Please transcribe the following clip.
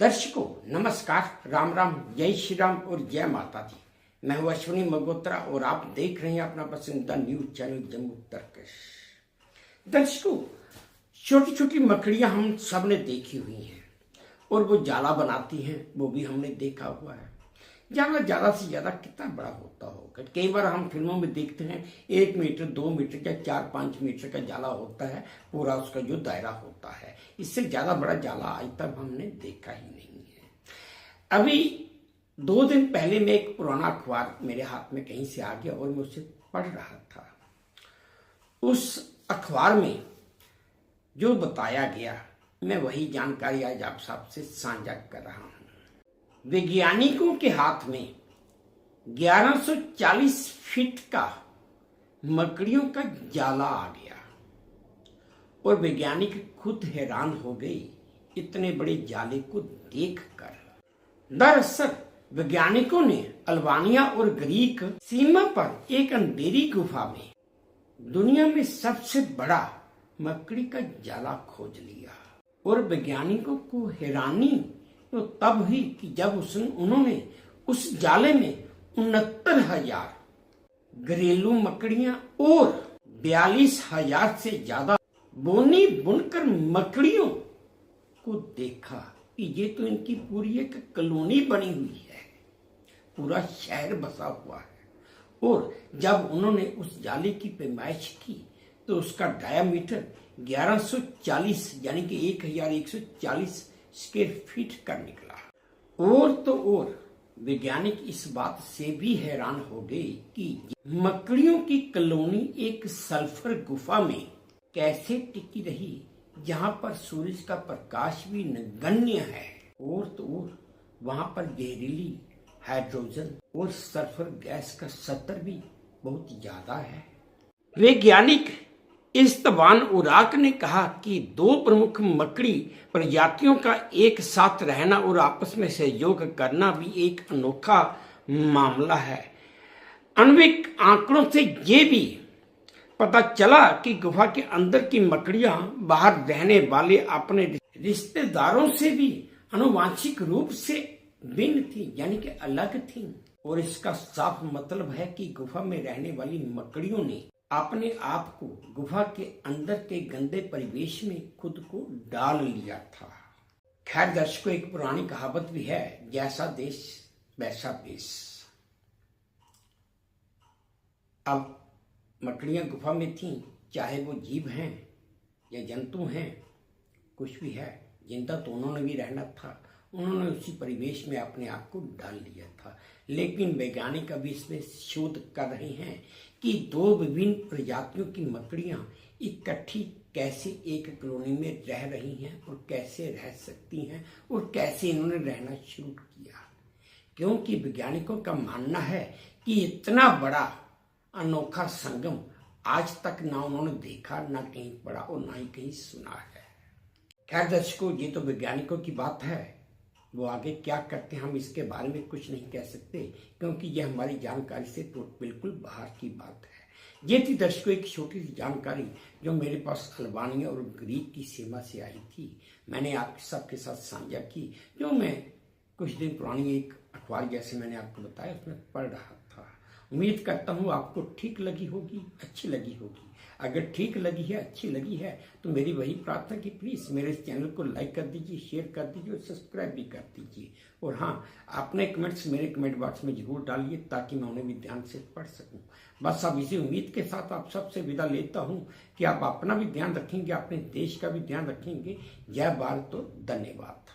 दर्शकों नमस्कार, राम राम, जय श्री राम और जय माता दी। मैं हूं अश्विनी मल्होत्रा और आप देख रहे हैं अपना पसंदीदा न्यूज चैनल जम्मू तर्कश। दर्शकों, छोटी छोटी मकड़ियां हम सब ने देखी हुई हैं और वो जाला बनाती हैं, वो भी हमने देखा हुआ है। जाला ज्यादा से ज्यादा कितना बड़ा होता होगा? कई बार हम फिल्मों में देखते हैं 1 मीटर 2 मीटर या 4-5 मीटर का जाला होता है, पूरा उसका जो दायरा होता है। इससे ज्यादा बड़ा जाला आज तक हमने देखा ही नहीं है। अभी 2 दिन पहले मैं एक पुराना अखबार मेरे हाथ में कहीं से आ गया और मैं उसे पढ़ रहा था। उस अखबार में जो बताया गया, मैं वही जानकारी आज आप सबसे साझा कर रहा हूं। वैज्ञानिकों के हाथ में 1140 फीट का मकड़ियों का जाला आ गया और वैज्ञानिक खुद हैरान हो गए इतने बड़े जाले को देखकर। दरअसल वैज्ञानिकों ने अल्बानिया और ग्रीक सीमा पर एक अंधेरी गुफा में दुनिया में सबसे बड़ा मकड़ी का जाला खोज लिया और वैज्ञानिकों को हैरानी तो तब हुई कि जब उन्होंने उस जाले में 69,000 घरेलू मकड़ियां और 42,000 से ज्यादा बोनी बुनकर मकड़ियों को देखा कि ये तो इनकी पूरी एक कॉलोनी बनी हुई है, पूरा शहर बसा हुआ है। और जब उन्होंने उस जाले की पैमाइश की तो उसका डायामीटर 1140 यानी कि 1140 स्क्वायर फीट का निकला। और तो और वैज्ञानिक इस बात से भी हैरान हो गए कि मकड़ियों की कॉलोनी एक सल्फर गुफा में कैसे टिकी रही, जहां पर सूरज का प्रकाश भी नगण्य है। और तो और वहां पर जहरीली हाइड्रोजन और सल्फर गैस का स्तर भी बहुत ज्यादा है। वैज्ञानिक इस्तवान उराक ने कहा कि 2 प्रमुख मकड़ी प्रजातियों का एक साथ रहना और आपस में सहयोग करना भी एक अनोखा मामला है। आणविक आंकड़ों से ये भी पता चला कि गुफा के अंदर की मकड़ियां बाहर रहने वाले अपने रिश्तेदारों से भी आनुवांशिक रूप से भिन्न थी, यानी कि अलग थी। और इसका साफ मतलब है कि गुफा में रहने वाली मकड़ियों ने अपने आप को गुफा के अंदर के गंदे परिवेश में खुद को डाल लिया था। खैर दर्शकों, एक पुरानी कहावत भी है, जैसा देश वैसा देश। अब मकड़ियां गुफा में थीं, चाहे वो जीव हैं या जंतु हैं, कुछ भी है, जिंदा तो उन्होंने भी रहना था। उन्होंने उसी परिवेश में अपने आप को डाल लिया था। लेकिन वैज्ञानिक अभी इसमें शोध कर रहे हैं कि 2 विभिन्न प्रजातियों की मकड़ियां इकट्ठी कैसे एक कॉलोनी में रह रही हैं और कैसे रह सकती हैं और कैसे इन्होंने रहना शुरू किया। क्योंकि वैज्ञानिकों का मानना है कि इतना बड़ा अनोखा संगम आज तक ना उन्होंने देखा, ना कहीं पढ़ा और ना ही कहीं सुना है। खैर दर्शकों, ये तो वैज्ञानिकों की बात है, वो आगे क्या करते हैं हम इसके बारे में कुछ नहीं कह सकते, क्योंकि यह हमारी जानकारी से तो बिल्कुल बाहर की बात है। ये थी दर्शकों एक छोटी सी जानकारी जो मेरे पास अल्बानिया और ग्रीक की सीमा से आई थी। मैंने आप सबके साथ साझा की, जो मैं कुछ दिन पुरानी एक अखबार जैसे मैंने आपको बताया उसमें पढ़ रहा था। उम्मीद करता हूँ आपको ठीक लगी होगी, अच्छी लगी होगी। अगर ठीक लगी है, अच्छी लगी है, तो मेरी वही प्रार्थना कि प्लीज मेरे इस चैनल को लाइक कर दीजिए, शेयर कर दीजिए और सब्सक्राइब भी कर दीजिए। और हाँ, अपने कमेंट्स मेरे कमेंट बॉक्स में जरूर डालिए ताकि मैं उन्हें भी ध्यान से पढ़ सकूं। बस अब इसी उम्मीद के साथ आप सबसे विदा लेता हूँ कि आप अपना भी ध्यान रखेंगे, अपने देश का भी ध्यान रखेंगे। जय भारत, तो धन्यवाद।